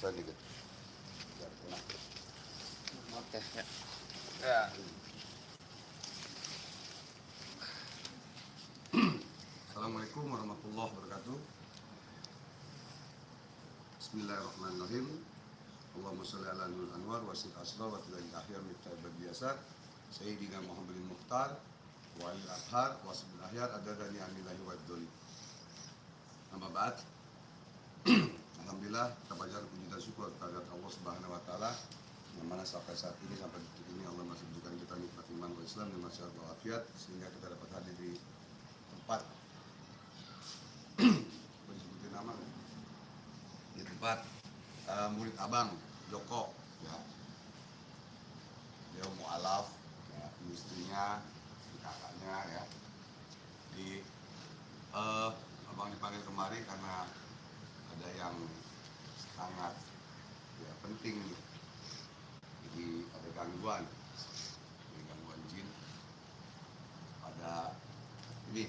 pelan dikit. Biar kena. Oke, ya. Ya. Assalamualaikum warahmatullahi wabarakatuh. Bismillahirrahmanirrahim. Allahumma sholli ala nuril anwar wa sil asrar wa tilal ahyar miftah biasar Sayyidina Muhammadin Mukhtar wa alil adhar wa sabil ahyar adadani amilahi wa abdoli. Amma ba'd. Alhamdulillah, kita panjatkan puji dan syukur kepada Allah Subhanahu wa taala yang mana sampai saat ini, sampai detik ini Allah masih berikan kita nikmat iman wa Islam dan masyarakat walafiat sehingga kita dapat hadir di tempat sebutin nama di tempat murid abang Joko ya. Dia mu'alaf ya, istrinya, kakaknya ya. Di abang dipanggil kemari karena ada yang sangat ya, penting nih. Jadi ada gangguan jin, ada ini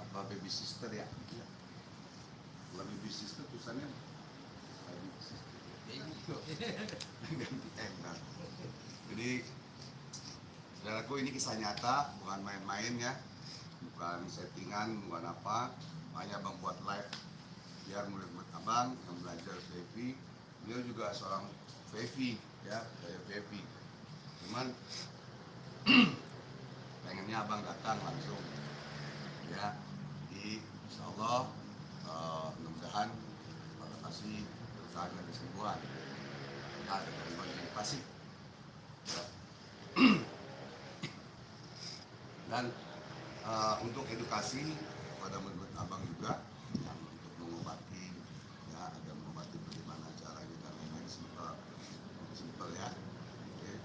apa baby sister ya, bukan baby sister tulisannya baby sister ganti enak. Jadi saudaraku, ini kisah nyata, bukan main-main ya, bukan settingan, bukan apa. Makanya abang buat live biar murid-murid abang yang belajar Vevi, beliau juga seorang Vevi ya, kayak Vevi. Cuman pengennya abang datang langsung ya. Di insyaallah mudah-mudahan Allah kasih berkah dan kesembuhan. Ya, ada gangguan yang pasti ya. Dan untuk edukasi pada murid-murid abang juga yang untuk mengobati ya, ada mengobati bagaimana caranya dan lain-lain, simpel ya. Oke.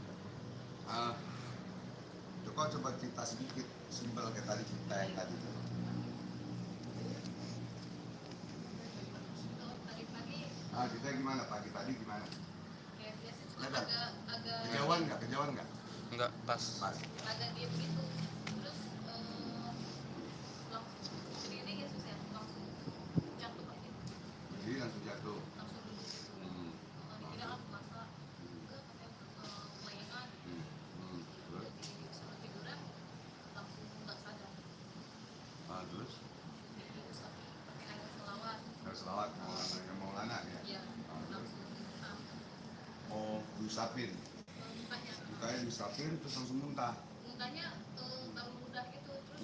Joko coba cerita sedikit simpel kayak tadi, cerita yang tadi tuh. Cerita gimana pagi tadi gimana? Kayak biasa cuma agak Kejauhan nggak? Enggak, pas. agak diem gitu. Terus langsung sendiri Yesus ya, langsung jatuh aja. Jadi langsung jatuh. Langsung duduk. Dikira aku masa enggak katanya kelayangan. Terus? Jadi suruh tiduran langsung nggak sadar. Terus? Jadi tapi pakai air selawat. Harus selawat yang mau lana ya? Iya. Langsung Diusapin. Mukanya diusapin terus langsung muntah. Mukanya baru mudah gitu, terus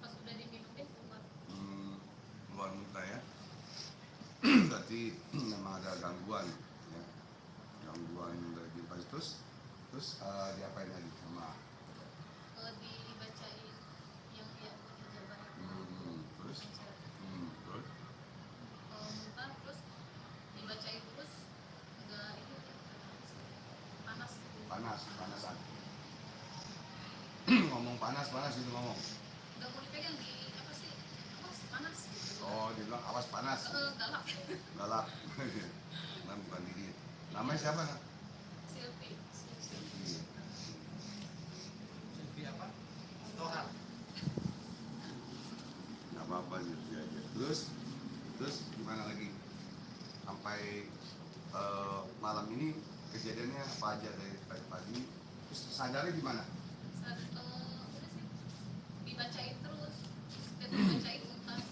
pas udah diminumin keluar. Keluar muntah ya. Berarti memang ada gangguan ya. Gangguan dari ginfas. Terus diapain lagi sama? Dibacain yang dia jabat terus? Terus? Muntah, terus dibacain terus enggak ini panas gitu. Panasan. Ngomong panas itu ngomong. Enggak mau dipegang di apa sih? Awas panas gitu. Oh, dia bilang awas panas. Galak. Galak. Nah, bukan diri. Namanya siapa? Silvi. Silvi apa? Tohar. Nggak apa-apa Silvi aja. Terus gimana lagi? Sampai malam ini kejadiannya apa aja dari pagi? Terus sadarnya gimana? Udah sih dibacain terus. Setiap dibacain muntah.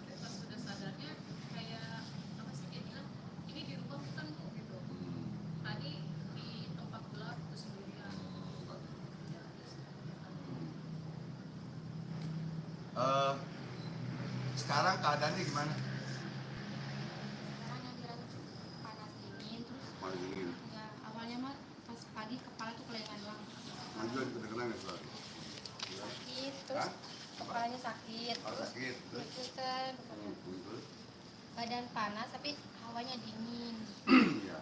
Tapi pas sudah sadarnya kayak apa sih dia bilang, ini di rumah bukan kok gitu. Tadi di tempat gelap itu sendirian. Sekarang keadaannya gimana? Sekarang yang dirasakan panas dingin, terus Paling dingin. ya awalnya mah pas pagi kepala tuh kelayangan banget. Majuan kedengeran ya suara? Sakit, terus kepalanya sakit, Oh, sakit. Terus? terus kan Terus? badan panas tapi hawanya dingin. Iya.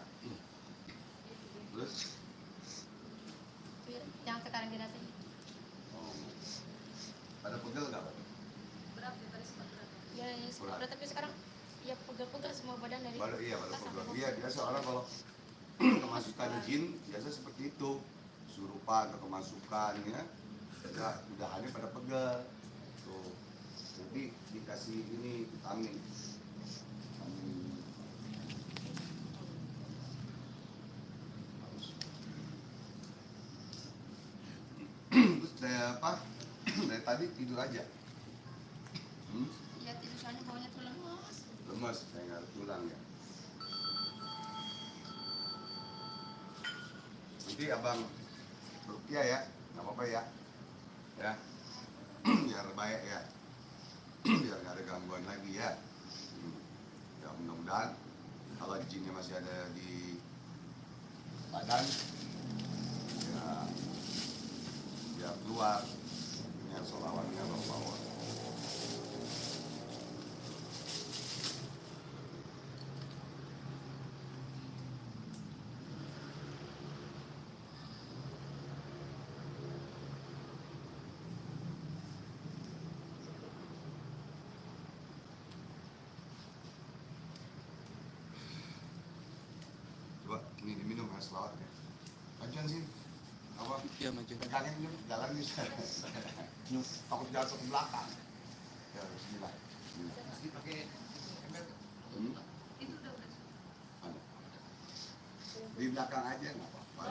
Terus? Itu yang sekarang dirasain. Oh. Ada pegel nggak Pak? Berat daripada sempat berat. Ya, sempat berat, tapi sekarang ya pegel-pegel semua badan dari Baru atas sampai pegel. bawah. Iya, biasa orang kalau kemasukan jin biasa seperti itu, surupan atau kemasukan ya, udahannya pada pegel. Tuh, jadi dikasih ini vitamin apa? Dari tadi tidur aja. Iya tidur soalnya baunya tuh lemas. Lemes, saya nggak tulang ya. Nanti abang rupiah ya, nggak apa-apa ya. Ya, biar baik ya. Biar nggak ada gangguan lagi ya. Ya mudah-mudahan kalau jinnya masih ada di badan, ya biar keluar. Ini solawatnya bawa-bawa. Coba ini diminum ya selawatnya. Majuan sih. Apa? Ya maju. Pegangin dulu, jalan bisa. Takut jatuh ke belakang. Ya, bismillah. Pasti pakai ember. Itu udah berarti. Mana? Di belakang aja nggak apa-apa.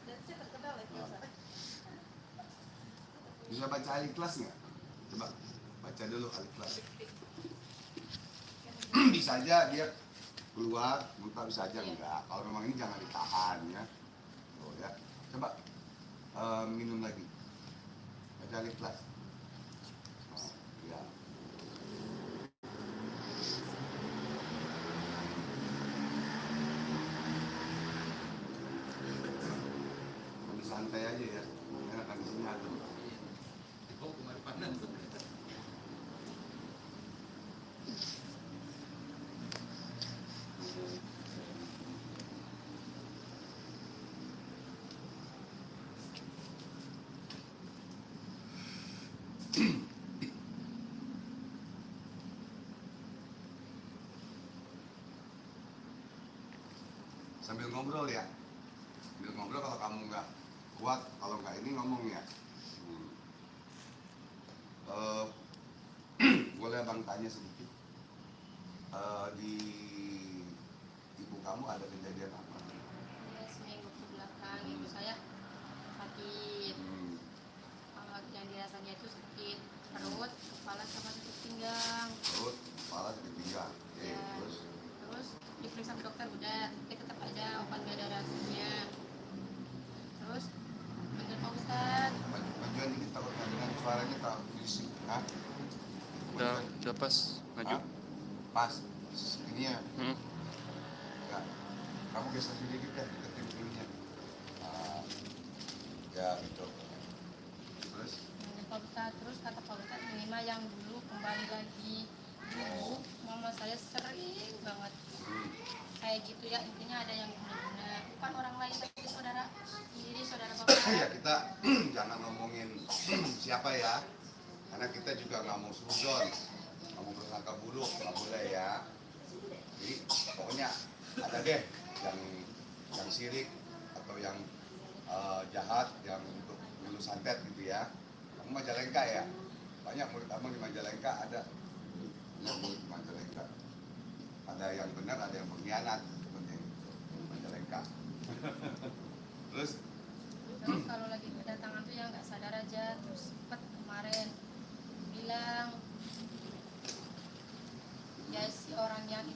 Dan saya terkenal lagi. Bisa baca Al-Ikhlas nggak? Coba baca dulu Al-Ikhlas. Bisa aja dia keluar, muntah bisa aja enggak. Kalau memang ini jangan ditahan ya. Oh ya. Coba minum lagi. Baca Al-Ikhlas. Oh, ya. Ambil santai aja ya. Enak kan di sini adem. Oh, kemarin panas. Sambil ngobrol ya. Sambil ngobrol kalau kamu nggak kuat, kalau nggak ini ngomong ya. Eh, boleh abang tanya sedikit. Di ibu kamu ada kejadian apa? Ya seminggu ke belakang ibu saya sakit. Hmm, Yang dirasanya itu sakit perut, kepala sama sakit pinggang. perut, kepala, sakit pinggang. Oke, Ya. terus Terus diperiksa ke dokter udah, tapi tetap aja obat gak ada reaksinya. Terus panggil Pak Ustadz. bajuan dikit takut nggak dengan suaranya tak berisik. Hah? Udah pas maju. Hah? Pas. Ini ya. Hmm. Ya. Kamu geser sedikit deh, deketin ininya. Nah, ya gitu. Terus Panggil Pak Ustadz, terus kata Pak Ustadz minimal yang dulu kembali lagi. Dulu mama saya sering banget kayak gitu ya, intinya ada yang guna-guna. Bukan orang lain tapi saudara sendiri, saudara bapak. ya kita jangan ngomongin siapa ya, karena kita juga nggak mau suzon, nggak mau bersangka buruk, nggak boleh ya. Jadi pokoknya ada deh yang sirik atau yang jahat, yang untuk ngeluh santet gitu ya. Kamu Majalengka ya, banyak murid abang di Majalengka ada. Banyak murid di Majalengka. Ada yang benar, ada yang berkhianat, seperti itu. Majalengka. Terus Terus kalau lagi kedatangan tuh ya nggak sadar aja, terus sempet kemarin bilang ya si orang yang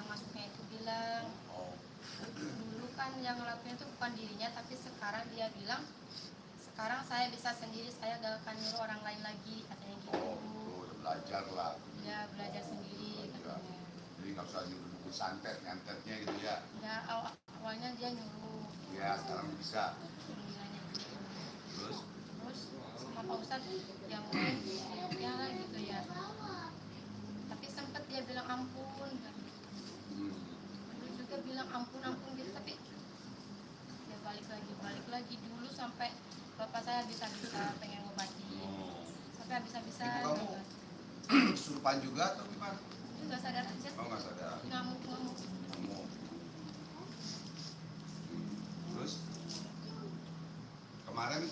masuknya itu bilang oh, dulu kan yang ngelakuin itu bukan dirinya, tapi sekarang dia bilang sekarang saya bisa sendiri, saya gak akan nyuruh orang lain lagi, katanya gitu. udah belajar lah. Ya belajar sendiri Ya. katanya. Jadi nggak usah nyuruh buku santet, nyantetnya gitu ya. Ya awalnya dia nyuruh Ya sekarang bisa. bilangnya gitu. Terus Terus sama Pak Ustadz yang ya lah gitu ya, tapi sempet dia bilang ampun kan. hmm, Terus juga bilang ampun gitu, tapi ya balik lagi dulu sampai bapak saya bisa pengen ngobatin, oh. sampai habis-habisan Ibu kamu gitu. kesurupan juga atau gimana? Itu nggak sadar aja, Oh nggak sadar. ngamuk. Kamu. Terus kemarin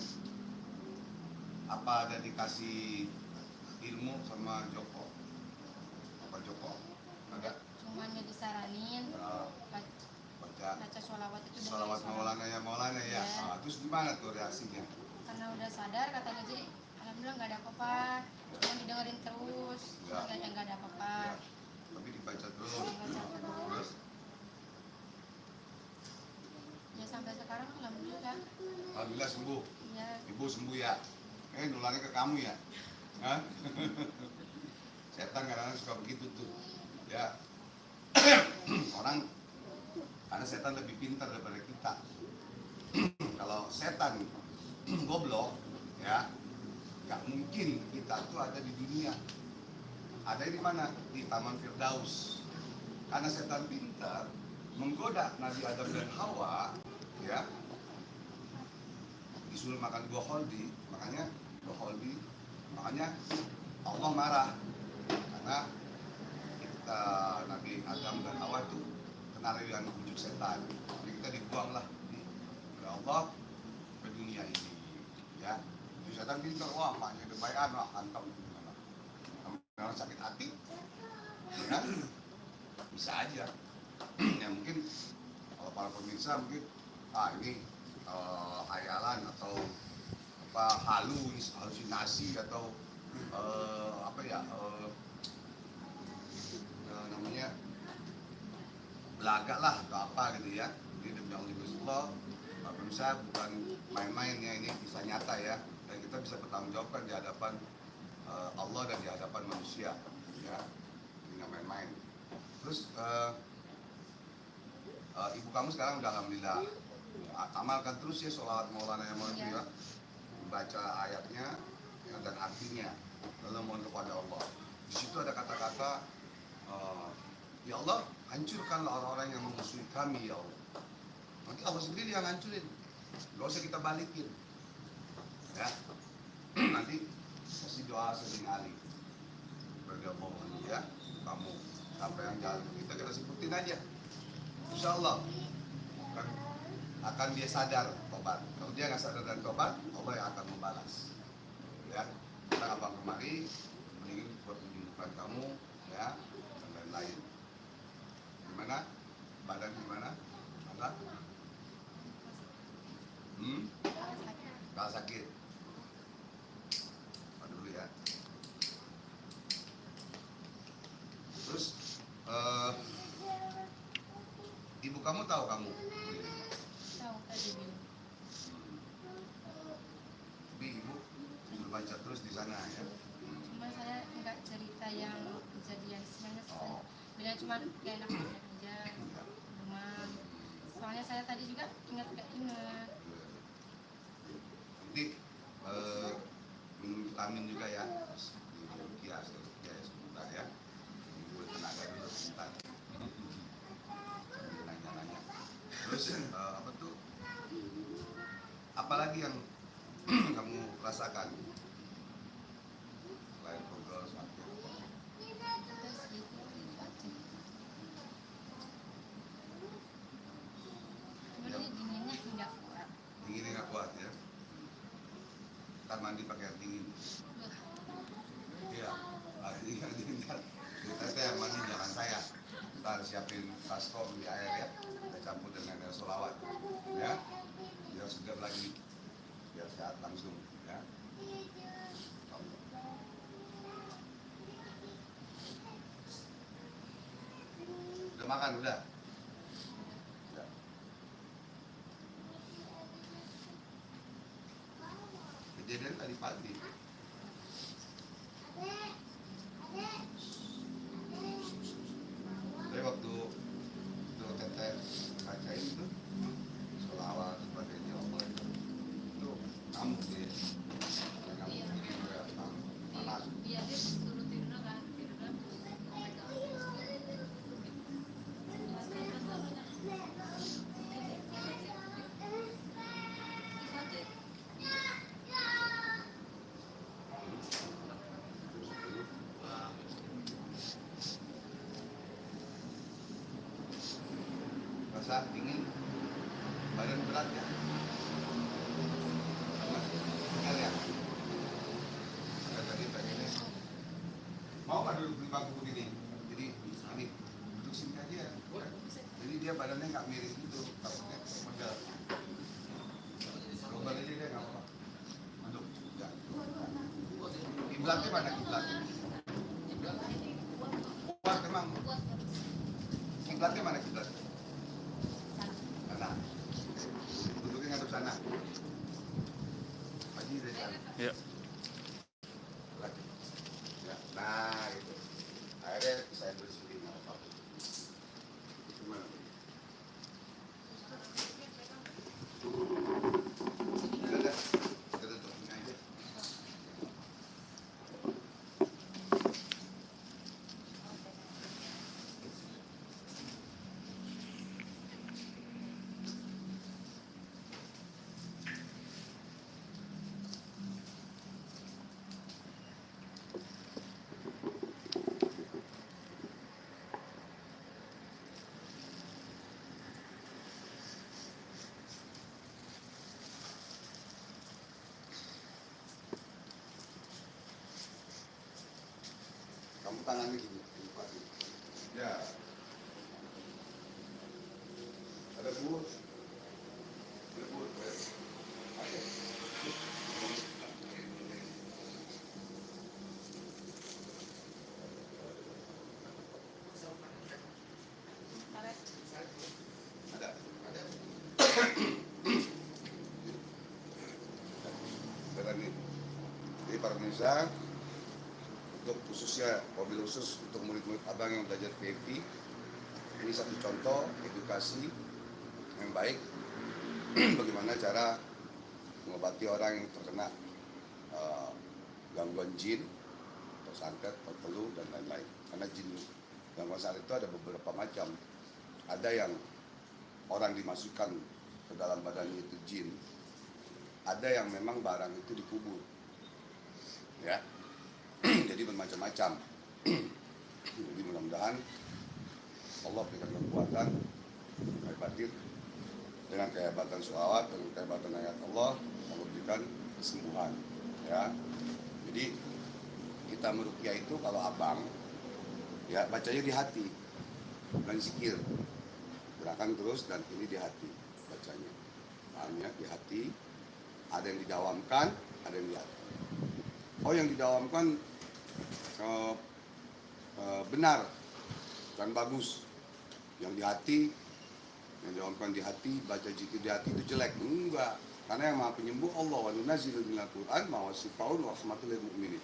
apa ada dikasih ilmu sama Joko? Apa Joko? Ada? Cuman disaranin Nah, baca baca sholawat itu dengan sholawat Maulana ya Maulana ya. Ya. Nah, terus gimana tuh reaksinya? karena udah sadar katanya sih alhamdulillah nggak ada apa-apa, cuma didengerin terus, Ya. nggak ada apa-apa. Ya. Tapi dibaca terus. Dibaca terus. Terus Ya sampai sekarang alhamdulillah. alhamdulillah sembuh. Ya. Ibu sembuh ya. Nularnya ke kamu ya. Hah? Setan kadang-kadang suka begitu tuh. Ya. Orang karena setan lebih pintar daripada kita. Kalau setan goblok, ya, nggak mungkin kita tuh ada di dunia. Ada di mana? Di Taman Firdaus. Karena setan pintar menggoda Nabi Adam dan Hawa, ya, disuruh makan buah holdi, makanya Allah marah karena kita Nabi Adam dan Hawa itu kena dengan wujud setan, jadi kita dibuang lah oleh Allah ke dunia ini, ya. Jadi setan pintar, wah maknya debayan, wah hantam, kalau sakit hati, ya, bisa aja. Ya mungkin kalau para pemirsa mungkin ini hayalan atau apa halusinasi atau namanya belaga lah atau apa gitu ya. Jadi demi Allah pemirsa bukan main-main ya, ini kisah nyata ya, dan kita bisa bertanggung jawabkan di hadapan Allah dan di hadapan manusia ya, ini nggak main-main. Terus ibu kamu sekarang udah alhamdulillah, amalkan terus ya sholawat Maulana yang ya, baca ayatnya ya, dan artinya, lalu mohon kepada Allah. Di situ ada kata-kata ya Allah, hancurkanlah orang-orang yang memusuhi kami ya Allah. Nanti Allah sendiri yang hancurin, gak usah kita balikin ya. Nanti kasih doa Sayyidina Ali radhiyallahu anhu ya, kamu apa yang jalan kita sebutin aja, insya Allah akan dia sadar tobat. Kalau dia nggak sadar dan tobat, Allah yang akan membalas. Ya, kita abang kemari, mendingin buat menyembuhkan kamu, ya, dan lain-lain. Gimana? Badan gimana? Enggak? Nggak sakit. Apa dulu ya. Terus, ibu kamu tahu kamu? Tahu tadi bilang. Tapi ibu sudah baca terus di sana ya. Cuma saya nggak cerita yang kejadian sebenarnya, saya bilang cuma kayak enak aja, demam. Soalnya saya tadi juga nggak ingat. Nanti minum vitamin juga ya. Kias ya sebentar ya. Buat tenaga dulu sebentar. Nanya-nanya. Terus apa tuh? Apalagi yang kamu rasakan selain pegel sakit? Terus gitu aja. Cuma Ya. ini dinginnya nggak kuat. Dinginnya nggak kuat ya. Ntar mandi pakai air dingin. Iya. Iya dingin. Kita yang mandi jangan saya. Ntar siapin baskom di air ya. Kita campur dengan air solawat. Ya. Biar segar lagi. Biar sehat langsung ya. Udah makan udah? Udah. Kejadian tadi pagi. Tapi waktu itu teteh bacain itu sholawat sebagainya Allah itu kamu deh, kamu Iya. ini juga panas. Iya, dia suruh tidur kan, tidur Rasa dingin, badan berat ya. Tinggal ya. Saya tadi pengennya mau nggak duduk di bangku begini? Jadi ini duduk sini aja. Jadi dia badannya nggak miring gitu, takutnya pegel. Coba aja dia nggak apa-apa. Kiblatnya mana kiblatnya? Kuat emang. Kiblatnya mana kiblatnya? Sana. Duduknya ngadep sana. Haji dari sana. Ya. Lagi. Ya. Nah itu. Akhirnya saya bersihin apa? Gimana? Ada. Kita tutupin aja. Kamu tangannya gini, lipatin. Ya. Ada buah. Ada buah. Ada. Ada. Ada. Sekarang ini. Jadi para pemirsa, untuk khususnya mobil khusus untuk murid-murid abang yang belajar VIP, ini satu contoh edukasi yang baik bagaimana cara mengobati orang yang terkena gangguan jin atau santet, terpeluh dan lain-lain. Karena jin gangguan santet itu ada beberapa macam. Ada yang orang dimasukkan ke dalam badannya itu jin, ada yang memang barang itu dikubur, ya. Jadi bermacam-macam. Jadi mudah-mudahan Allah berikan kekuatan batin dengan kehebatan sholawat, dengan kehebatan ayat Allah berikan kesembuhan, ya. Jadi kita meruqyah itu kalau abang, ya bacanya di hati, bukan zikir, gerakan terus dan ini di hati bacanya, pahamnya di hati. Ada yang didawamkan, ada yang di hati. Oh, yang didawamkan benar dan bagus. Yang di hati, yang didawamkan di hati, baca zikir di hati itu jelek. Enggak, karena yang maha penyembuh Allah. Wa nunazzilu minal Qur'an ma huwa shifaa'un wa rahmatul lil mu'minin.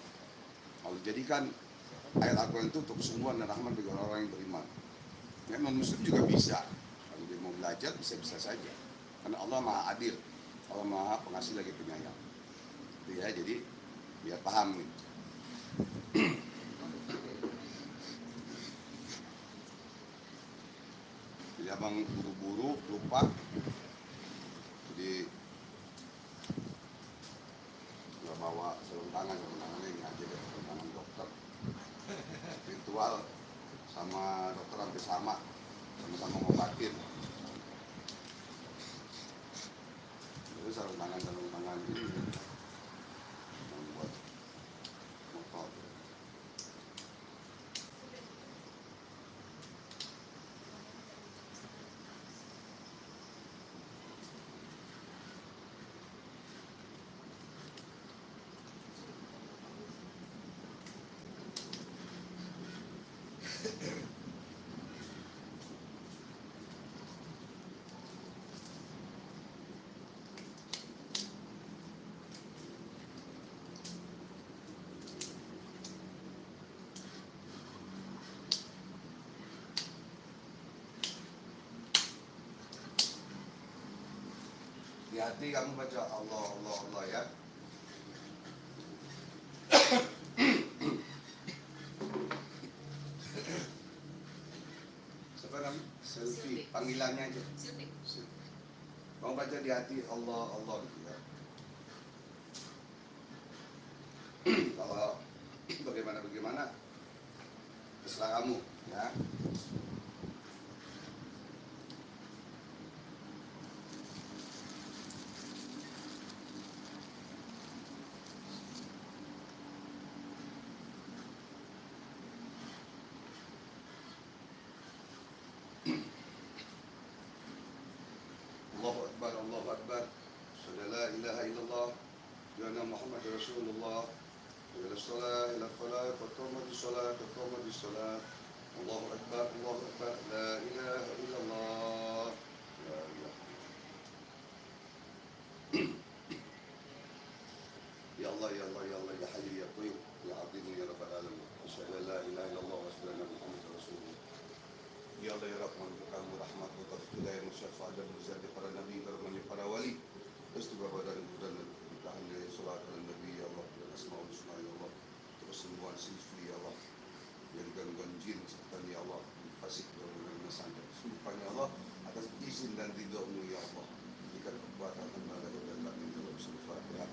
Allah jadikan ayat Al-Quran itu untuk kesembuhan dan rahmat bagi orang-orang yang beriman. Ya, non-muslim juga bisa. Kalau dia mau belajar, bisa-bisa saja. Karena Allah maha adil, Allah maha pengasih lagi penyayang. Ya, jadi biar paham nih. Jadi abang buru-buru lupa, jadi nggak bawa sarung tangannya ini aja deh, sarung tangan dokter. Ritual sama dokter hampir sama-sama ngobatin. Jadi sarung tangan ini yang buat motor. Di hati kamu baca Allah, Allah, Allah ya. Siapa namanya? Selfie, panggilannya aja. Silti. Kamu baca di hati Allah, Allah gitu ya. Kalau bagaimana, terserah kamu ya. Allahu Akbar, Allahu Akbar. Asyhadu an la ilaha illallah wa anna Muhammadar Rasulullah. إلى الصلاة إلى الفلاح قد قامت الصلاة قد قامت الصلاة الله أكبر الله أكبر لا إله إلا الله لا إله يا الله يا الله يا الله يا حي يا قيوم يا عظيم يا رب العالمين أشهد أن لا إله إلا الله وأشهد أن محمدا رسول الله Ya Allah ya Rahman kamu rahmatmu taufiq hidayah syafaat dan muzadi para nabi para wali istighfar dan tahan dari salat dan nabi ya Allah dan asmaul husna ya Allah terus sembuhan sifri ya Allah dari gangguan jin setan ya Allah fasik dan masalah sumpah ya Allah atas izin dan ridho-Mu ya Allah berikan kekuatan tenaga dan batin dalam Al-Fatihah.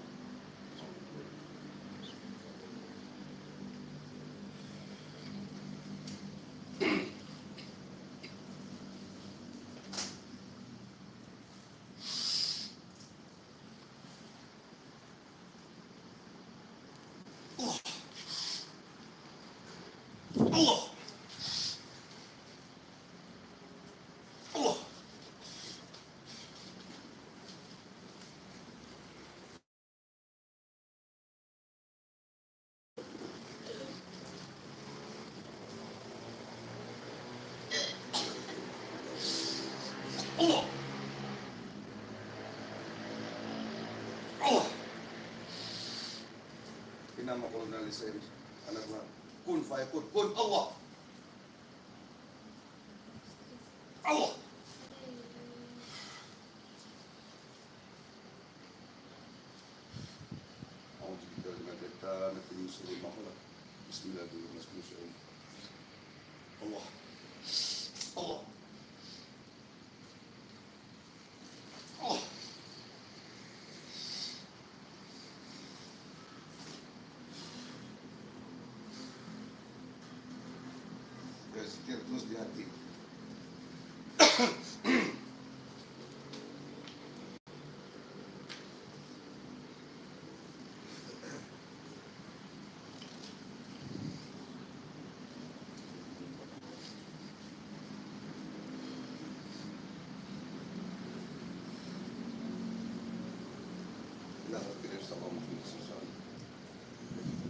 Allah Allah Allah Allah Inama qulna lisan anakna kun fayakun kun Allah Allah أعوذ بكلمات التامة من شر ما خلق بسم الله الرحمن الرحيم الله الله Allah Ya zikir terus di hati. لا ربنا يستر محمد صلى الله عليه وسلم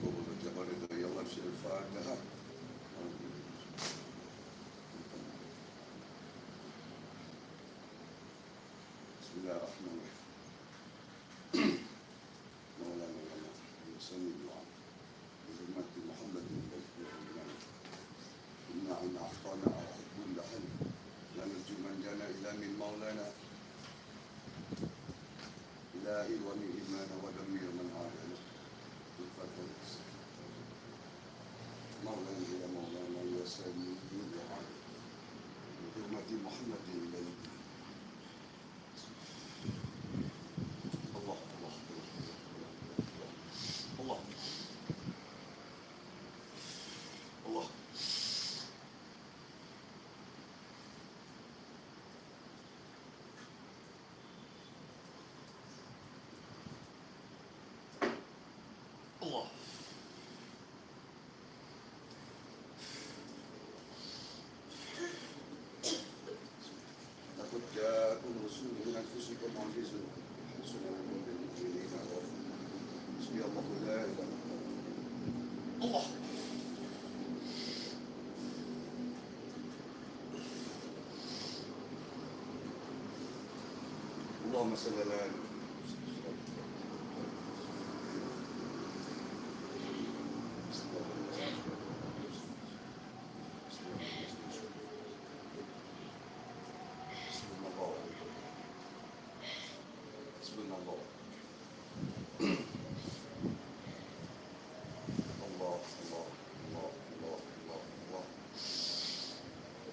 قبول الجبل إذا يلا بشر الفاتحة بسم الله الرحمن الرحيم مولانا مولانا يسمي الدعاء بحرمة محمد إنا أن أعطانا على كل حل لا نرجو من جانا إلا من مولانا إلهي ومن إيمان ودمير من عادنا بالفتح مولانا يا مولانا يا سيدي يا عالم بحرمة محمد إليك الله الله الله الله Allah لقد جاءكم رسول من أنفسكم عزيز حريص عليكم بالمؤمنين رؤوف حسبي الله لا إله إلا الله اللهم صل على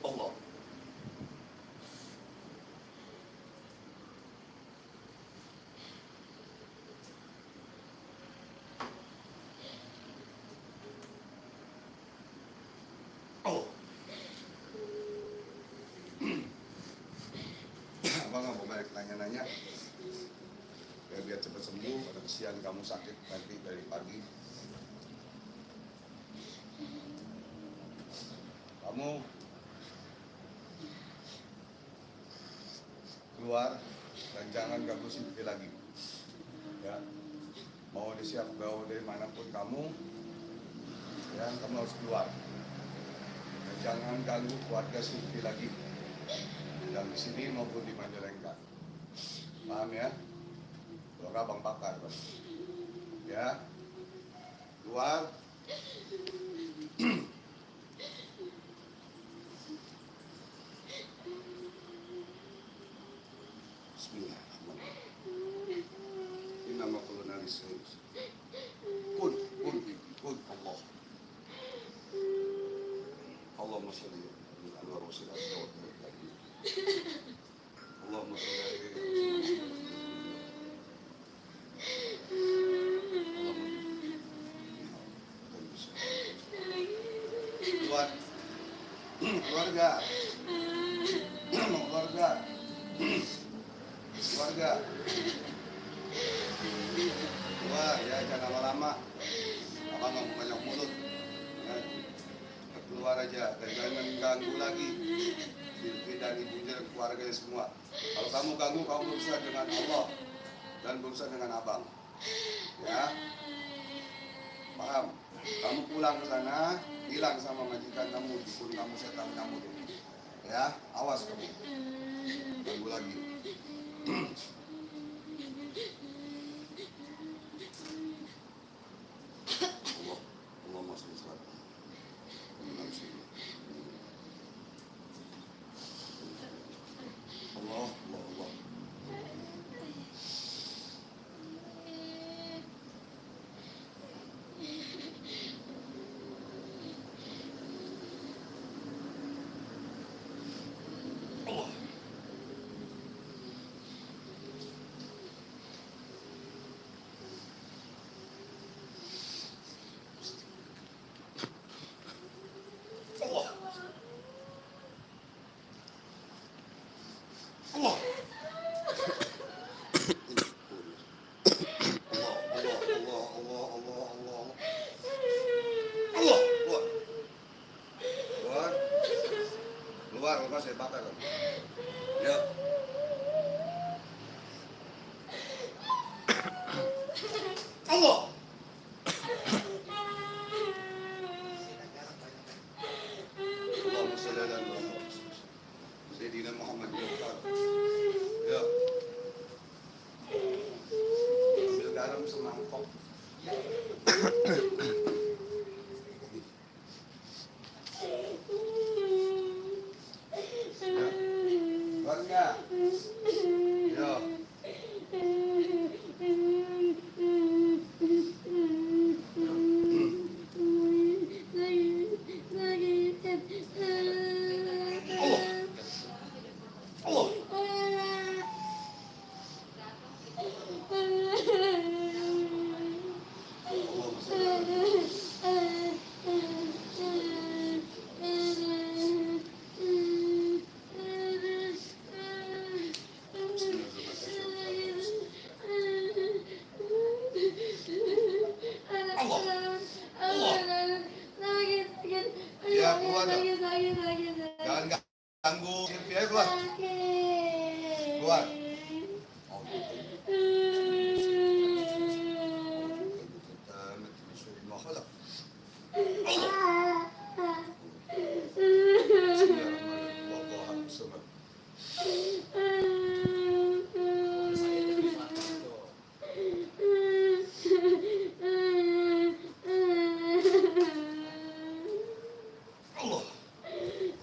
Allah Oh. Abang nggak mau banyak nanya-nanya. Ya, biar cepat sembuh. Pada kesian kamu sakit nanti dari pagi. Kamu keluar dan jangan ganggu si Vivi lagi. Ya, mau disiap bawa dari manapun kamu, ya kamu harus keluar. Dan jangan ganggu keluarga Silvi lagi, dan di sini maupun di Majalengka. Paham ya? Keluarga Bang Bakar, Bang. Ya, keluar. Bismillahirrahmanirrahim. Ini nama kolonialis. Kun Allah. Allahumma sholli ala Rasulillah. Allahumma sholli ala Keluar. Keluarga. Mau keluarga. Keluarga. Keluar ya, jangan lama-lama. Abang mau banyak mulut. Ya. Keluar aja dan jangan ganggu lagi. Silvi dan ibunya dan keluarganya semua. Kalau kamu ganggu, kamu berusaha dengan Allah dan berusaha dengan abang. Ya. Paham? Kamu pulang ke sana, bilang sama majikan kamu, dukun kamu, setan kamu. Ya, awas kamu. Ganggu lagi. Allah masuk Islam. Allah. Keluar, lepas saya bakar. Ya. Allah. Allahumma shalli ala Sayyidina Muhammad. Ya. Ambil garam semangkok. Keluarga. Ya. Allah. Allahumma shalli Ya, keluar dah. Jangan ganggu Silvi, ayo keluar. Keluar. Allah.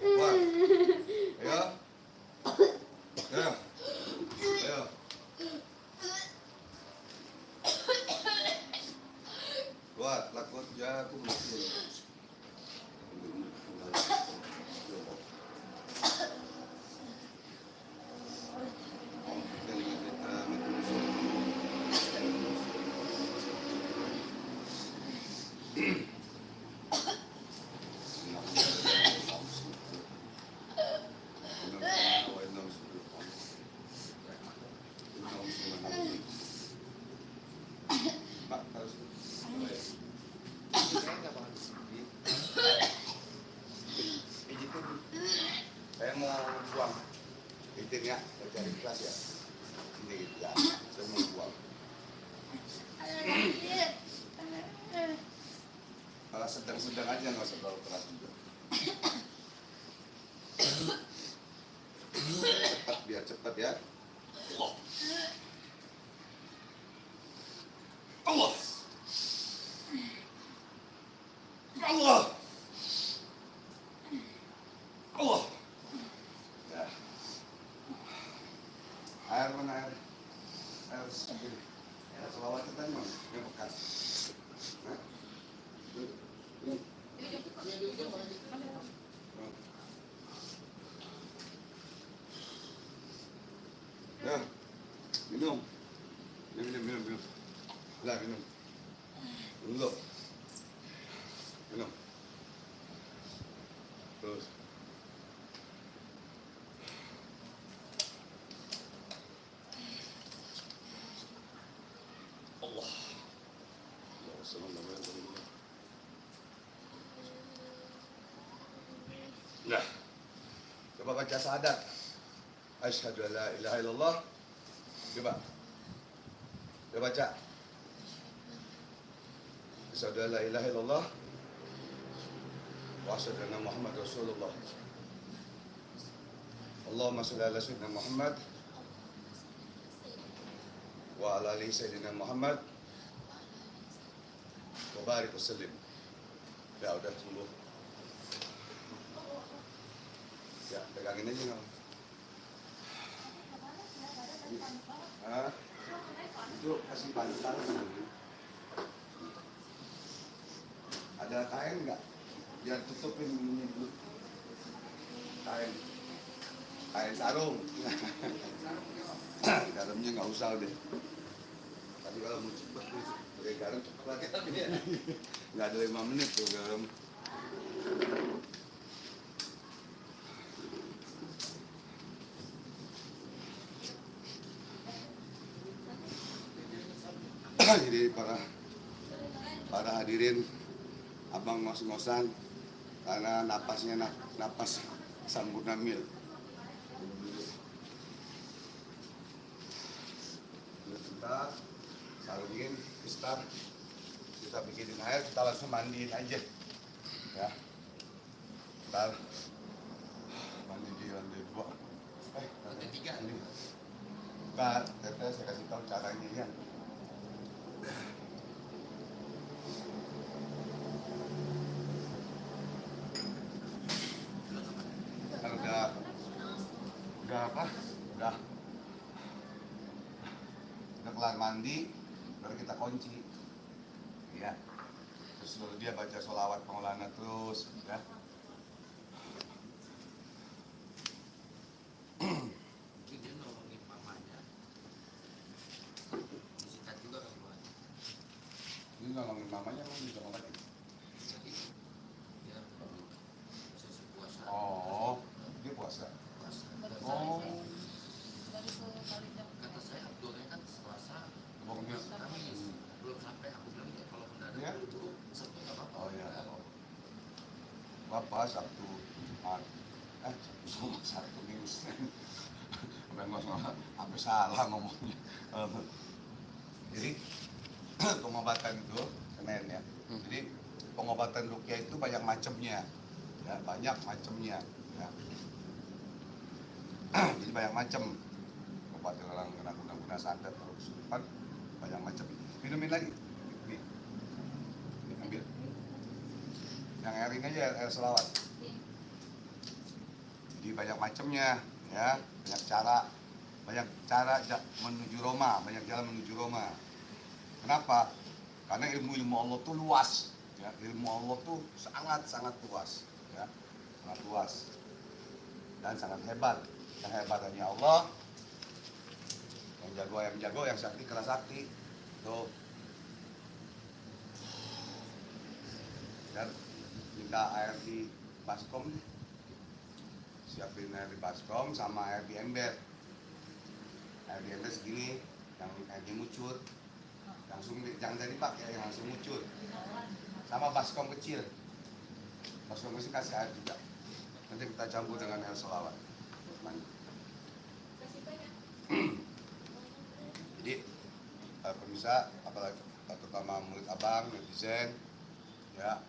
Keluar. Ya. Ya. Ya. Keluar, lakot jatuh masuk. Saya mau buang izin ya, saya cari kelas ya. Ini ya, saya mau buang. sedang aja, nggak usah terlalu keras juga. Cepat, biar cepat ya. Allah. Allah. Allah. Ya. Air mana air? Air segini. Air selawat kita nih, Mas. Yang bekas. Hah? Ini. Ya, minum. Minum. Lah, minum. Dulu. Minum. Terus. Allah. Nah, coba baca syahadat. Asyhadu an la ilaha illallah. Coba. Coba baca. Asyhadu an la ilaha illallah. Wa asyhadu anna Muhammad Rasulullah. Allahumma shalli ala sayyidina Muhammad wa ala ali sayyidina Muhammad wa barik wa sallim. Ya udah sembuh. Ya, pegangin aja nggak? Hah? Itu kasih bantal. Ada kain nggak? Biar tutupin ini dulu. Kain sarung. Garamnya nggak usah deh. Tapi kalau mau cepet tuh, pakai garam cepet lagi tapi ya. Nggak ada 5 menit tuh garam. Jadi para hadirin, abang ngos-ngosan karena napasnya napas sambut namil. Kita sarungin, kita bikinin air, kita langsung mandiin aja, ya. Kita mandi di lantai 2. Lantai 3. Bukan, teteh saya kasih tahu caranya ya. Kan udah apa? Udah kelar mandi, baru kita kunci, ya. Terus baru dia baca sholawat Maulana terus, ya. Mungkin dia nolongin mamanya. Disikat juga kan buat. Ini nolongin mamanya, emang bisa ngomong. Jadi dia sesi puasa. Oh, dia puasa. Puasa. Oh, baru ke Kalidang. Kata saya Abdulnya kan Selasa, pokoknya. Kamis. Belum sampai aku bilang ya kalau mendadak Ya. itu Sabtu nggak apa-apa. Oh ya. Bapak Sabtu, Jumat, Sabtu Minggu Senin. Sampai salah ngomongnya. Jadi pengobatan itu Senin ya. Jadi pengobatan ruqyah itu banyak macamnya, ya, banyak macamnya. Ya. Jadi banyak macam obat orang kena guna santet terus kan banyak macam. Minumin lagi. Nih. Ini ambil. Yang air ini aja air selawat. Jadi banyak macamnya, ya, banyak cara menuju Roma, banyak jalan menuju Roma. Kenapa? Karena ilmu Allah tuh luas, ya, ilmu Allah tuh sangat luas, ya, sangat luas dan sangat hebat. Yang hebat hanya Allah, yang jago, yang sakti kena sakti. Tuh. Dan minta air di baskom, siapin air di baskom sama air di ember. Air di ember segini, yang airnya muncul, langsung jangan dari bak ya, yang langsung muncul. Sama baskom kecil, kasih air juga. Nanti kita campur dengan air selawat. Mandi. Jadi pemirsa, apalagi terutama murid abang, netizen, ya,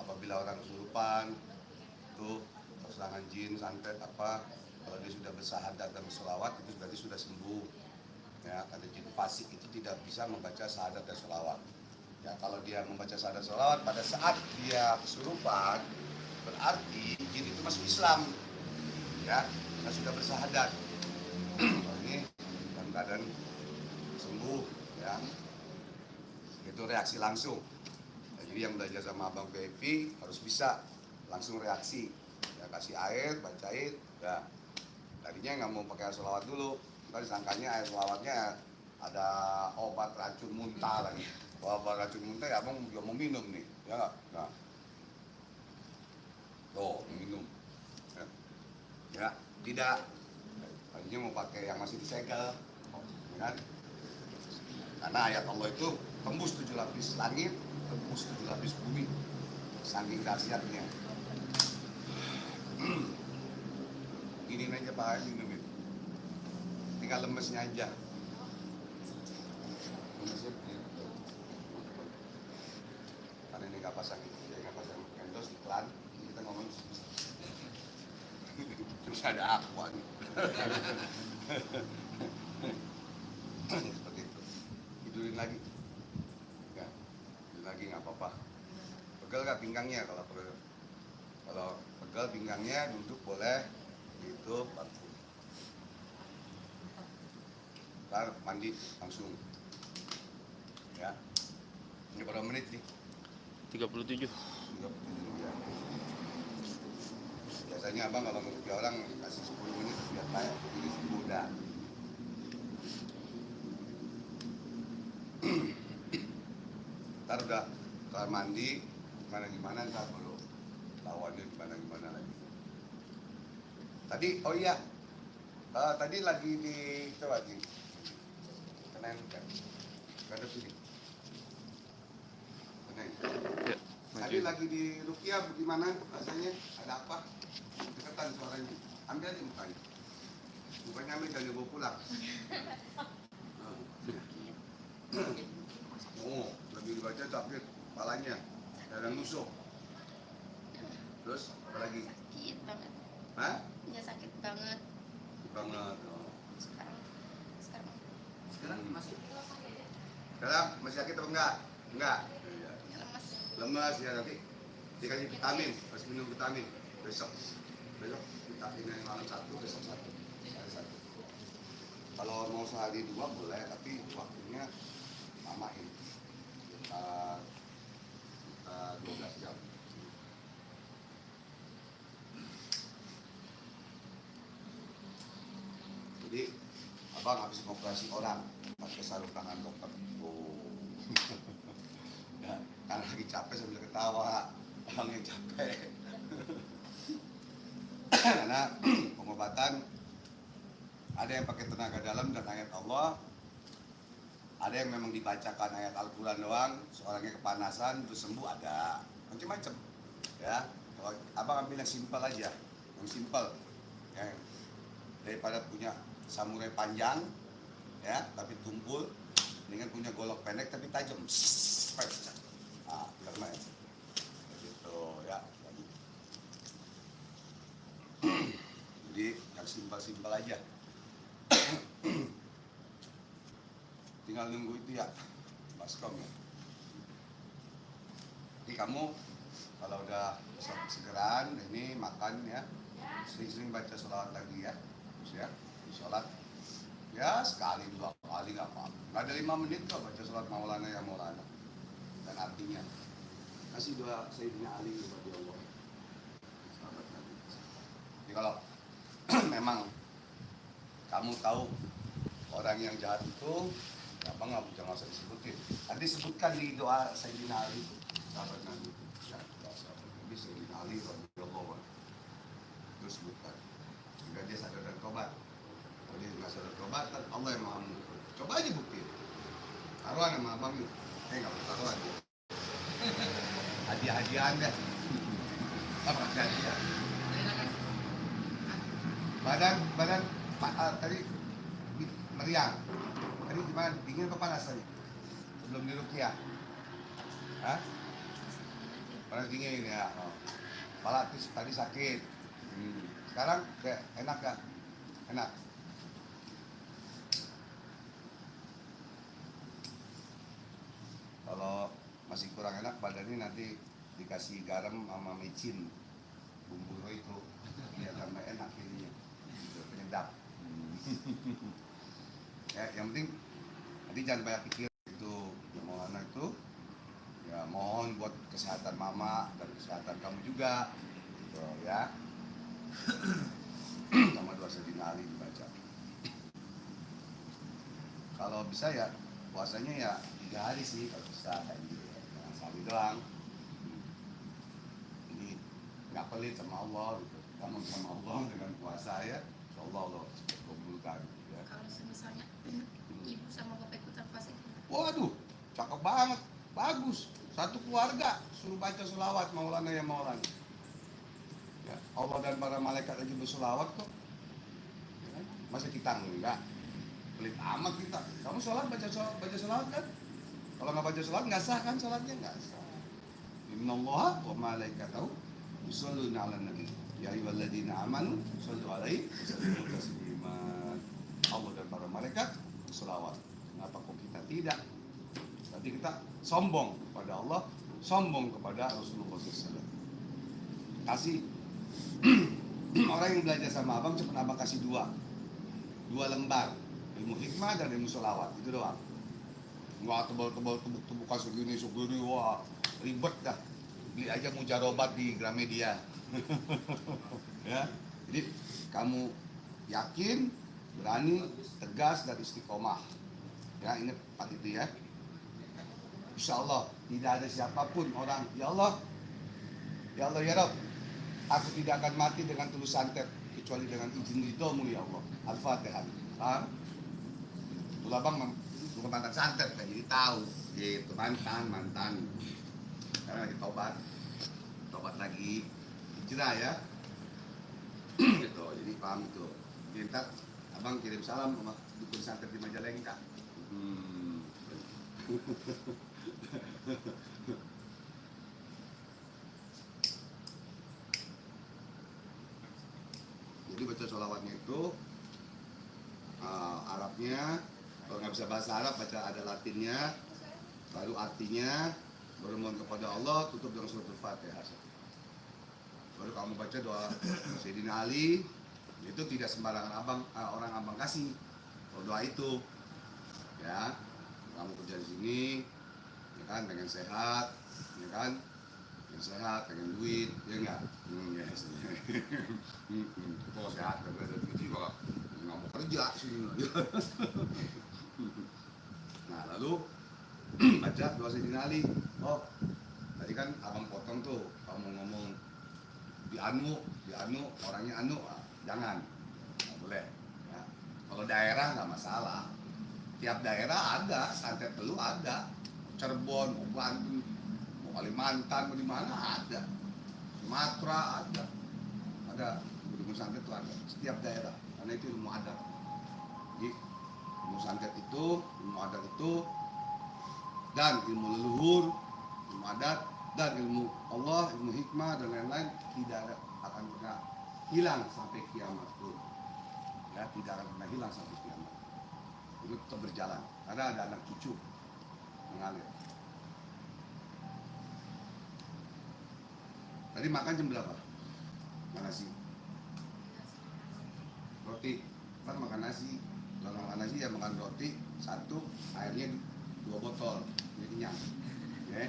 apabila orang kesurupan itu serangan jin, santet apa, kalau dia sudah bersahadat dan bersolawat itu berarti sudah sembuh. Ya, karena jin fasik itu tidak bisa membaca syahadat dan sholawat. Ya, kalau dia membaca syahadat sholawat pada saat dia kesurupan, berarti jin itu masuk Islam. Ya, dan sudah bersahadat. Ini dalam keadaan sembuh, ya. Itu reaksi langsung. Ya, jadi yang belajar sama Abang VIP harus bisa langsung reaksi. Ya, kasih air, bacain, ya. Tadinya nggak mau pakai air sholawat dulu. Tadi sangkanya air selawatnya ada obat racun muntah lagi. Kalau obat racun muntah ya abang juga mau minum nih, ya nggak? Nah, tuh minum, ya tidak. Tadinya mau pakai yang masih disegel, ya kan? Karena ayat Allah itu tembus 7 lapis langit, tembus 7 lapis bumi, saking dahsyatnya. Ini aja Pak minum itu. Tinggal lemesnya aja. Lemesnya begitu. Karena ini nggak pasang endorse iklan, kita ngomong terus ada aqua nih. Seperti itu. Tidurin lagi. Ya, tidurin lagi nggak apa-apa. Pegel nggak pinggangnya kalau pegel. Kalau pegel pinggangnya duduk boleh. Itu 40. Ntar mandi langsung, ya. Ini berapa menit nih? 37. 37 ya. Biasanya abang kalau ngerti orang kasih 10 menit biar tayang, ini sembuh dah. Ntar udah kelar mandi, gimana ntar baru lawannya gimana lagi. Tadi, oh iya, tadi lagi di itu lagi. Kenen kan, ada sini. Kenen. Ya, Tadi maju. lagi di Rukia, bagaimana rasanya? Ada apa? Deketan suaranya. Ambil aja mukanya. Mukanya ambil jangan dibawa pulang. Oh, lebih dibaca sakit kepalanya, ada nusuk. Terus apa lagi? Sakit banget. Hah? Ya sakit banget. Sakit banget. Oh. Sekarang Sekarang masih Sekarang masih sakit atau enggak? Enggak. Iya. lemes. Lemas ya, nanti dikasih vitamin, harus minum vitamin besok vitamin yang malam 1, besok 1 hari 1. Kalau mau sehari 2 boleh, tapi waktunya lamain sekitar 12 jam. Jadi abang habis operasi orang pakai sarung tangan dokter. Oh. Ya, karena lagi capek sambil ketawa, abang yang capek. Karena pengobatan ada yang pakai tenaga dalam dan ayat Allah, ada yang memang dibacakan ayat Al-Quran doang, seorangnya kepanasan terus sembuh, ada macam-macam. Ya, kalau abang ambil yang simpel aja, yang simpel, ya, daripada punya samurai panjang, ya, tapi tumpul, dengan punya golok pendek tapi tajam. Ah, biar main. Begitu, ya. Jadi yang simpel-simpel aja. Tinggal nunggu itu ya, baskom ya. Jadi kamu kalau udah segeran, ini makan ya, sering-sering baca sholawat lagi ya, terus ya, sholat ya sekali 2 kali nggak apa-apa. Nggak ada 5 menit kok baca sholat Maulana ya Maulana. Dan artinya kasih doa Sayyidina Ali kepada Allah. Sahabat Nabi. Jadi kalau memang kamu tahu orang yang jahat itu, apa nggak usah disebutin. Nanti sebutkan di doa Sayyidina Ali, sahabat Nabi. Ya, doa sahabat Nabi Sayyidina Ali radhiyallahu anhu. Terus sebutkan. Jika dia sadar dan tobat. Kalau dia nggak sadar tobat, kan Allah yang maha mengukur. Coba aja bukti. Taruhan sama abang nih. Nggak perlu taruhan. Hadiah-hadiahan deh. Apa hadiah? Badan tadi meriang. Tadi gimana? Dingin apa panas tadi? Sebelum diruqyah? Hah? panas dingin ya. Oh. Kepala tadi sakit. Sekarang kayak enak kan? Enak. Kalau masih kurang enak badannya nanti dikasih garam sama micin bumbu itu biar tambah enak jadinya. Gitu, penyedap. Ya, yang penting nanti jangan banyak pikir itu yang mau anak itu ya mohon buat kesehatan mama dan kesehatan kamu juga gitu ya. Sama doa Sayyidina Ali dibaca. Kalau bisa ya puasanya ya 3 hari sih kalau bisa kayak gitu ya. Jangan sekali doang. Ini nggak pelit sama Allah gitu. Kamu sama Allah dengan puasa ya, insya Allah cepat kabulkan. Ya. Kalau misalnya ibu sama bapak ikutan puasa gimana? Waduh, cakep banget, bagus. Satu keluarga suruh baca selawat Maulana ya Maulana. Ya, Allah dan para malaikat lagi berselawat kok. Ya kan? Masa kita enggak? Pelit amat kita. Kamu sholat baca selawat kan? Kalau nggak baca selawat nggak sah kan sholatnya nggak sah. Innallaha wa malaikatahu yusholluna 'alan nabi. Ya ayyuhalladzina amanu shollu 'alaihi wa sallimu taslima. Allah dan para malaikat berselawat. Kenapa kok kita tidak? Nanti kita sombong kepada Allah, sombong kepada Rasulullah SAW. Kasih orang yang belajar sama abang cuma abang kasih dua lembar ilmu hikmah dan ilmu sholawat itu doang. Nggak tebal-tebal tebuk-tebukan segini, wah ribet dah. Beli aja mujarobat di Gramedia. Ya, jadi kamu yakin, berani, tegas dan istiqomah. Ya, ini 4 itu ya. Insya Allah tidak ada siapapun orang, ya Allah ya Rabb, aku tidak akan mati dengan tulus santet kecuali dengan izin ridhomu ya Allah. Al-Fatihah. Paham? Itulah bang bukan mantan santet kan, jadi tahu gitu, mantan karena lagi tobat lagi hijrah ya. Gitu, jadi paham itu. Jadi ntar abang kirim salam sama dukun santet di Majalengka. Jadi baca sholawatnya itu Arabnya, kalau nggak bisa bahasa Arab baca ada Latinnya, baru artinya, baru mohon kepada Allah, tutup dengan surat Al-Fatihah. Baru kamu baca doa Sayyidina Ali, itu tidak sembarangan orang abang kasih. Kalau doa itu, ya kamu kerja di sini, ya kan, pengen sehat, ya kan, pengen duit, ya enggak? Ya, kalau sehat, kalau ada duit juga nggak mau kerja sini. Nah lalu baca doa Sayyidina Ali. Oh, tadi kan abang potong tuh, kamu ngomong di anu orangnya anu, jangan, nggak boleh. Ya. Kalau daerah nggak masalah. Tiap daerah ada, santet telu ada, Cirebon, mau Banten, mau Kalimantan, mau di mana ada, Sumatera ada ilmu santet itu ada, setiap daerah, karena itu ilmu adat. Jadi ilmu santet itu, ilmu adat itu, dan ilmu leluhur, ilmu adat, dan ilmu Allah, ilmu hikmah dan lain-lain tidak akan pernah hilang sampai kiamat pun. Ya, tidak akan pernah hilang sampai kiamat. Itu tetap berjalan karena ada anak cucu mengalir. Tadi makan jam berapa? Makan nasi, roti, kan makan nasi. Kalau makan nasi ya makan roti 1, airnya 2 botol, jadi kenyang. Ya,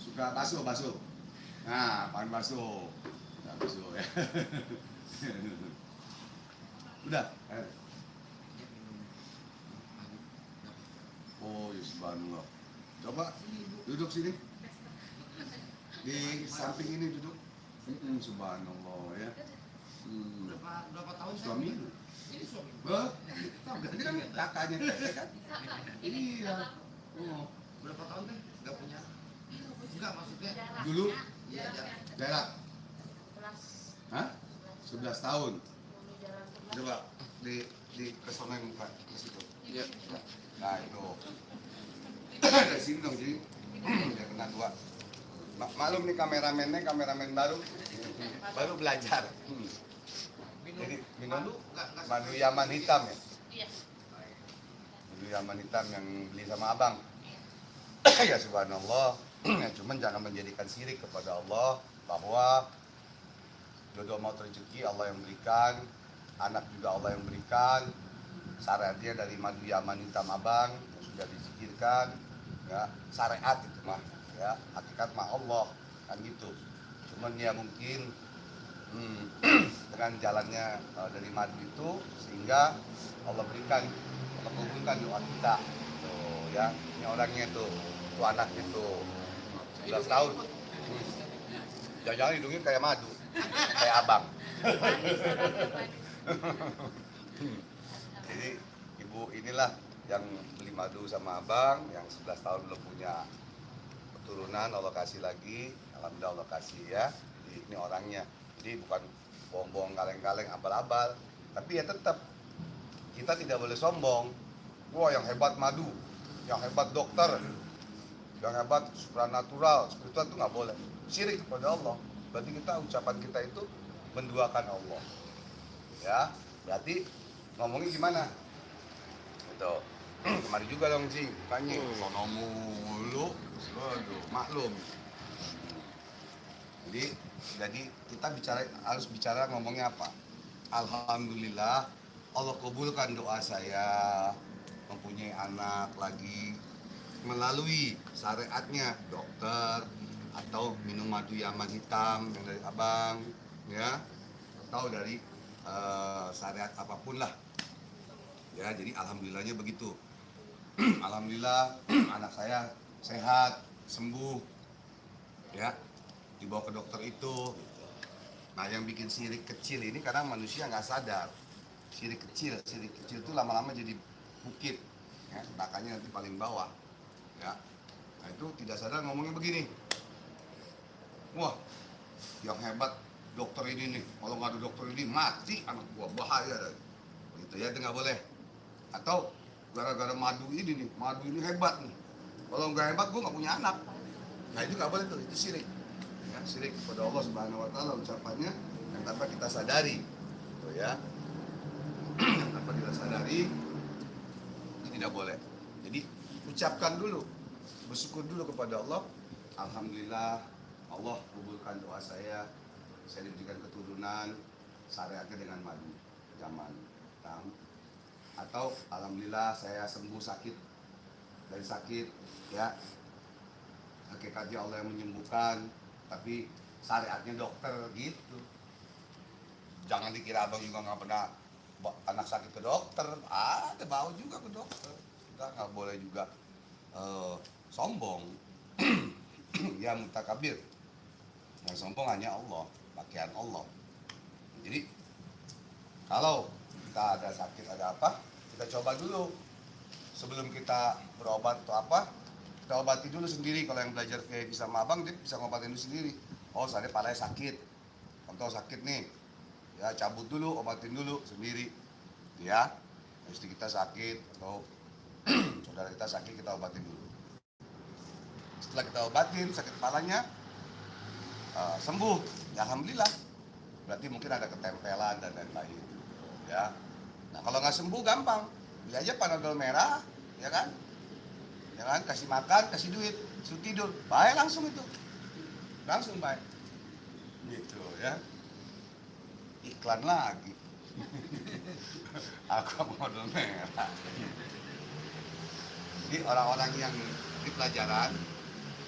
suka bakso. Nah, makan bakso ya. Udah. Oh, ya subhanallah. Coba duduk sini. Di samping ini duduk. Subhanallah ya. Berapa tahun Suami? Ini suami. Ini kan kakaknya kan? Iya. Oh. Berapa tahun kan nggak punya? Enggak maksudnya. Dulu Iya, jarak. Hah? 11 tahun. Coba di kesonan muka ke situ. Ya. Nah itu. Dari sini dong jadi udah kena dua. Maklum nih kameramennya kameramen baru belajar. Jadi minum madu Yaman hitam ya. Iya. Madu Yaman hitam yang beli sama abang. Ya subhanallah. Ya, cuman jangan menjadikan syirik kepada Allah bahwa jodoh mau rezeki Allah yang berikan, anak juga Allah yang berikan. Syariatnya dari madu Yaman hitam abang yang sudah dizikirkan, ya syariat itu mah, ya hakikat mah Allah kan gitu. Cuman ya mungkin dengan jalannya dari madu itu sehingga Allah berikan, Allah kabulkan doa kita. Tuh ya, ini orangnya tuh anaknya tuh 11 tahun. Jangan-jangan hidungnya kayak madu, kayak abang. Jadi ibu inilah yang beli madu sama abang, yang 11 tahun belum punya keturunan, Allah kasih lagi, alhamdulillah Allah kasih ya. Jadi ini orangnya, jadi bukan bohong-bohong kaleng-kaleng abal-abal, tapi ya tetap kita tidak boleh sombong. Wah yang hebat madu, yang hebat dokter, yang hebat supranatural, spiritual itu nggak boleh. Syirik kepada Allah. Berarti kita ucapan kita itu menduakan Allah. Ya, berarti ngomongnya gimana? Gitu. Kemarin juga dong sih, tanya sono mulu. Waduh, maklum. Jadi kita harus bicara ngomongnya apa? Alhamdulillah Allah kabulkan doa saya mempunyai anak lagi melalui syariatnya dokter atau minum madu Yaman hitam yang dari abang ya atau dari syariat apapun lah ya. Jadi alhamdulillahnya begitu. Alhamdulillah anak saya sehat sembuh ya, dibawa ke dokter itu. Nah yang bikin sirik kecil ini karena manusia nggak sadar. Sirik kecil itu lama-lama jadi bukit ya, makanya nanti paling bawah ya. Nah itu tidak sadar ngomongnya begini, wah yang hebat dokter ini nih, kalau nggak ada dokter ini mati anak gua, bahaya dah. Gitu ya, itu nggak boleh. Atau gara-gara madu ini nih, madu ini hebat nih, kalau nggak hebat gua nggak punya anak. Nah itu nggak boleh tuh, itu syirik ya, syirik kepada Allah Subhanahu Wa Taala ucapannya yang tanpa kita sadari tuh ya. Yang tanpa kita sadari itu tidak boleh. Jadi ucapkan dulu, bersyukur dulu kepada Allah. Alhamdulillah Allah kabulkan doa saya diberikan keturunan syariatnya dengan madu Yaman hitam. Atau alhamdulillah saya sembuh dari sakit ya, hakikatnya Allah yang menyembuhkan tapi syariatnya dokter gitu. Jangan dikira abang juga nggak pernah anak sakit ke dokter, ada bawa juga ke dokter. Kita nggak boleh juga sombong. Ya mutakabir, yang sombong hanya Allah, pakaian Allah. Jadi kalau kita ada sakit ada apa, kita coba dulu sebelum kita berobat atau apa, kita obati dulu sendiri. Kalau yang belajar VIP sama abang dia bisa ngobatin dulu sendiri. Oh saya palanya sakit, contoh sakit nih ya, cabut dulu, obatin dulu sendiri ya. Istri kita sakit atau saudara kita sakit, kita obatin dulu. Setelah kita obatin sakit kepalanya sembuh ya, alhamdulillah, berarti mungkin ada ketempelan dan lain-lain ya. Nah kalau nggak sembuh gampang, beli aja Panadol merah ya kan, kasih makan, kasih duit, suruh tidur, baik langsung itu, langsung baik gitu ya. Iklan lagi. Aku Panadol merah. Jadi orang-orang yang di pelajaran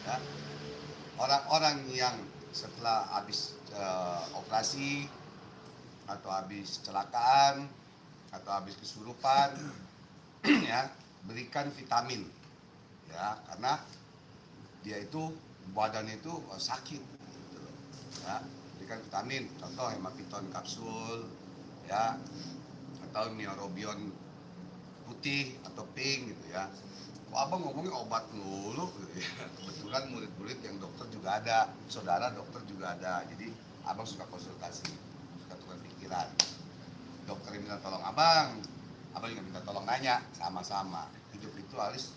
ya, orang-orang yang setelah habis operasi atau habis kecelakaan atau habis kesurupan ya, berikan vitamin ya, karena dia itu badannya itu sakit gitu loh. Ya, berikan vitamin, contoh hemaviton kapsul ya, atau neurobion putih atau pink gitu ya. Kok abang ngomongnya obat mulu gitu ya. Kebetulan murid-murid yang dokter juga ada, saudara dokter juga ada, jadi abang suka konsultasi, suka tukar pikiran. Dokter minta tolong abang juga minta tolong nanya, sama-sama. Hidup itu harus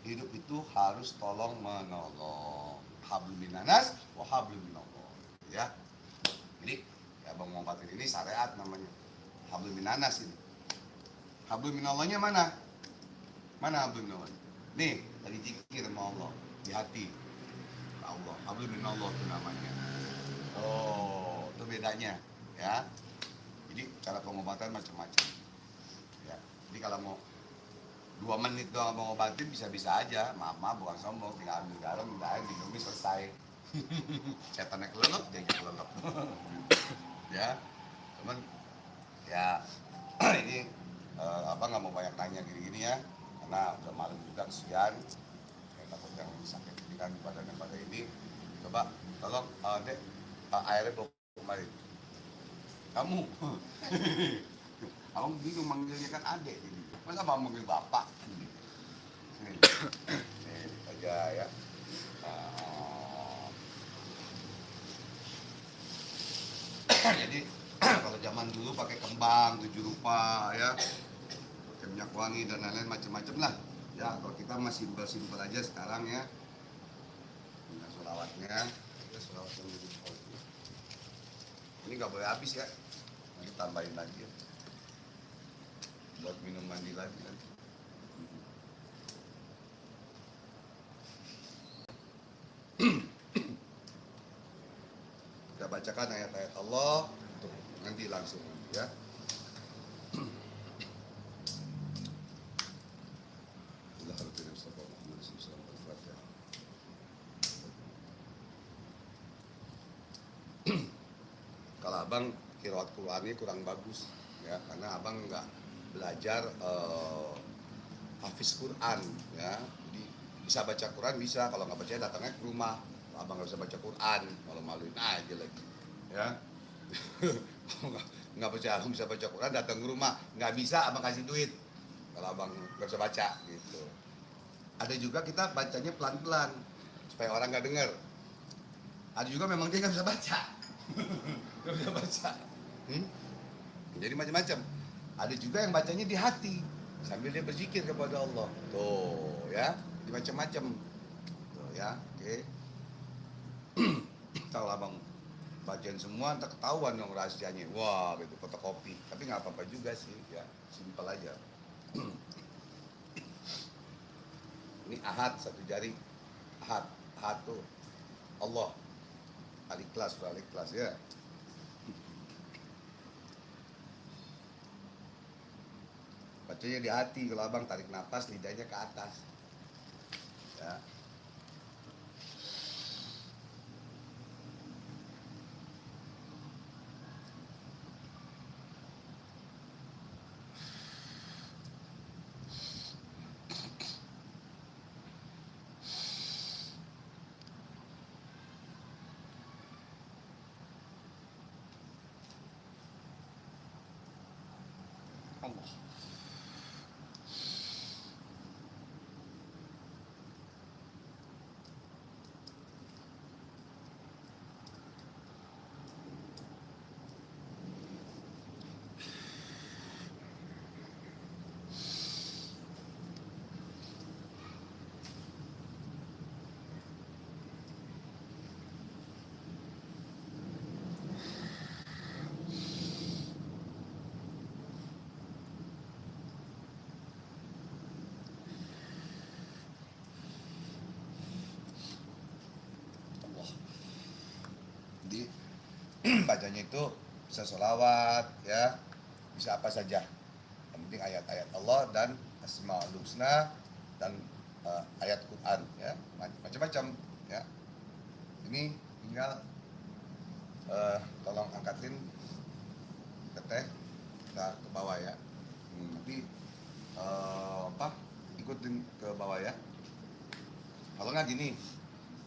hidup itu harus tolong menolong. Hablum minanas wa hablum minallah. Ya. Jadi ya Bang Muhammad ini syariat namanya. Hablum minanas ini. Hablum minallahnya mana? Mana hablum minallah? Nih, lagi zikir sama Allah di hati. Allah, hablum minallah itu namanya. Oh, itu bedanya, ya. Jadi cara pengobatan macam-macam. Ya. Jadi kalau mau 2 menit doang mau ngobatin bisa-bisa aja, mama bukan sombong, tinggal ambil garam, minta air, diminum selesai. Setannya kelelep, dia kelelep. Ya, cuman ya ini apa nggak mau banyak nanya gini-gini ya, karena udah malam juga kesian. Saya takut yang sakit ini kan badannya pada ini. Coba tolong dek airnya bawa kemari. Kamu, abang bingung manggilnya kan adek ini. Masa mau manggil bapak? Nih aja ya. Jadi kalau zaman dulu pakai kembang 7 rupa ya, pakai minyak wangi dan lain-lain macam-macam lah. Ya kalau kita masih simpel-simpel aja sekarang ya. Dengan sholawatnya, kita sholawatnya dulu. Ini nggak boleh habis ya. Nanti tambahin lagi ya. Buat minum mandi lagi nanti. Kita bacakan ayat-ayat Allah untuk nanti langsung ya. Kalau abang qiraat Qur'annya kurang bagus ya, karena abang nggak belajar hafiz Quran ya. Jadi bisa baca Quran bisa, kalau nggak percaya datangnya ke rumah. Kalau abang nggak bisa baca Quran, malu-maluin aja lagi ya. Kalau nggak percaya abang bisa baca Quran, datang ke rumah. Nggak bisa, abang kasih duit kalau abang nggak bisa baca gitu. Ada juga kita bacanya pelan-pelan supaya orang nggak dengar. Ada juga memang dia nggak bisa baca. Nggak bisa baca. Jadi macam-macam. Ada juga yang bacanya di hati sambil dia berzikir kepada Allah. Tuh ya, di macam-macam. Tuh ya, oke. Kalau abang bacain semua, ntar ketahuan dong rahasianya. Wah, gitu fotokopi. Tapi nggak apa-apa juga sih, ya simpel aja. Ini ahad satu jari, ahad tuh Allah. Al-Ikhlas, Al-Ikhlas ya. Bacanya di hati, kalau abang tarik nafas lidahnya ke atas ya. Allah. Jadi bacanya itu bisa sholawat ya, bisa apa saja. Yang penting ayat-ayat Allah dan Asmaul Husna dan ayat Quran ya, macam-macam ya. Ini tinggal tolong angkatin ke teh, kita ke bawah ya. Nanti ikutin ke bawah ya. Kalau nggak gini,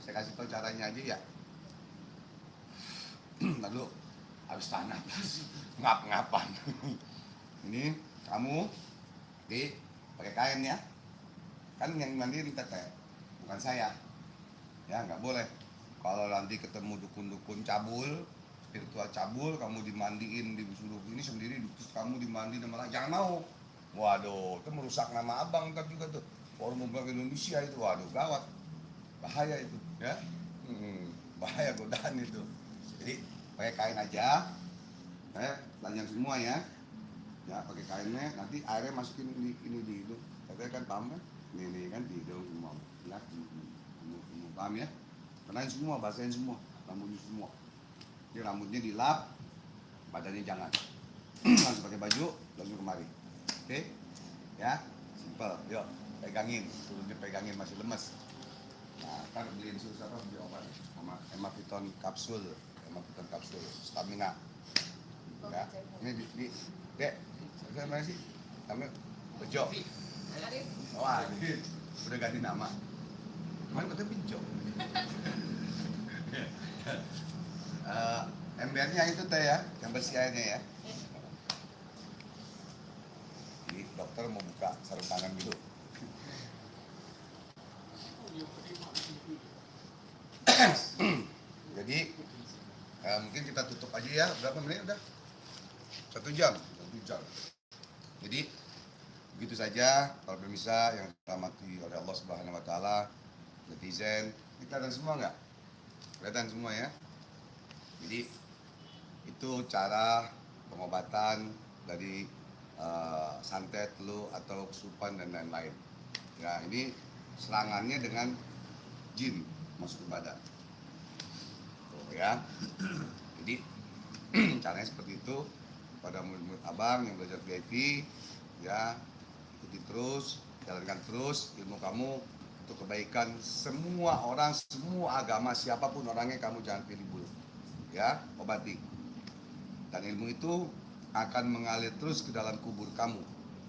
saya kasih tahu caranya aja ya. Lalu habis tahan nafas ngap-ngapan. Ini kamu pakai kain ya, kan yang mandiin teteh bukan saya ya, nggak boleh. Kalau nanti ketemu dukun-dukun cabul, spiritual cabul, kamu dimandiin, disuruh ini sendiri, terus kamu dimandiin sama orang, jangan mau. Waduh, itu merusak nama abang ntar juga tuh. Forum Unggulan Indonesia itu, waduh gawat, bahaya itu, ya, bahaya godaan itu. Jadi pakai kain aja, telanjang semua ya, pakai kainnya, nanti airnya masukin ini di hidung, katanya kan paham kan, ini kan di hidung semua, ya, paham ya, kenain semua, basahin semua, rambutnya semua, jadi rambutnya dilap, badannya jangan, langsung pakai baju, langsung kemari, oke, ya, simple, yuk, pegangin, turunnya pegangin masih lemes. Nah, ntar beliin susu apa, beli obat, sama Hemaviton kapsul, stamina. Ya, ini Dek, saya mana sih? Namanya Bejo. Wah, ini udah ganti nama. Mana katanya Bejo? Embernya itu teh ya, yang bersih airnya ya. Jadi dokter mau buka sarung tangan dulu. Jadi mungkin kita tutup aja ya. Berapa menit udah? 1 jam. Jadi begitu saja para pemirsa yang dirahmati oleh Allah Subhanahu Wa Taala, netizen, kita kelihatan semua nggak? Kelihatan semua ya. Jadi itu cara pengobatan dari santet, flu atau kesurupan dan lain-lain. Ya ini serangannya dengan jin masuk ke badan. Ya, jadi caranya seperti itu. Pada murid-murid abang yang belajar VIP, ya ikuti terus, jalankan terus ilmu kamu untuk kebaikan semua orang, semua agama, siapapun orangnya, kamu jangan pilih bulu, ya, obati. Dan ilmu itu akan mengalir terus ke dalam kubur kamu,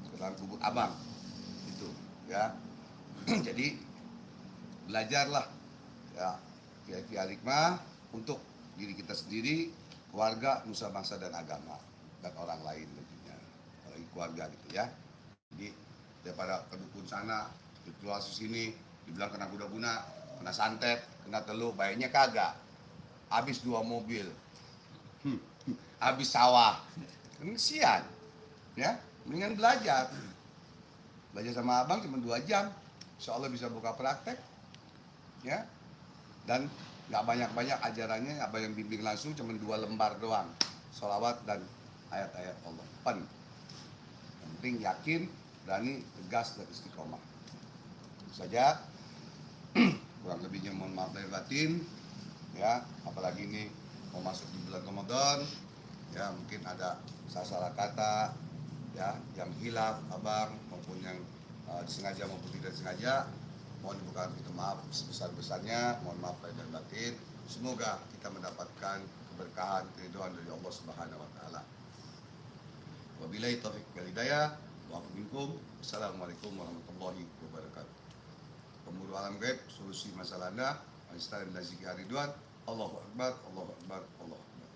ke dalam kubur abang, itu, ya. Jadi belajarlah, ya, VIP Al-Hikmah untuk diri kita sendiri, keluarga, nusa bangsa dan agama, dan orang lain tentunya, apalagi keluarga gitu ya. Jadi daripada ke dukun sana, dikeluar sini, dibilang kena kuda guna, kena santet, kena teluk, baiknya kagak. Habis 2 mobil, habis sawah, kesian, ya. Mendingan belajar sama abang cuma 2 jam, insya Allah bisa buka praktek, ya. Dan nggak banyak-banyak ajarannya, apa yang bimbing langsung cuma 2 lembar doang, sholawat dan ayat-ayat Allah. Yang penting yakin, berani, tegas dan istiqomah. Itu saja. Kurang lebihnya mohon maaf lahir batin, ya. Apalagi ini mau masuk di bulan Ramadan, ya, mungkin ada salah kata, ya, yang hilaf abang maupun yang disengaja maupun tidak disengaja. Mohon dibukakan pintu maaf sebesar-besarnya, mohon maaf lahir dan batin. Semoga kita mendapatkan keberkahan, keridhaan dari Allah Subhanahu Wa Taala. Wabillahi taufiq wal hidayah. Wa'afu minkum. Assalamualaikum warahmatullahi wabarakatuh. Pemburu alam gaib, solusi masalah Anda, Al-Islam dan Zikir Ridwan. Allahu Akbar, Allahu Akbar, Allahu Akbar.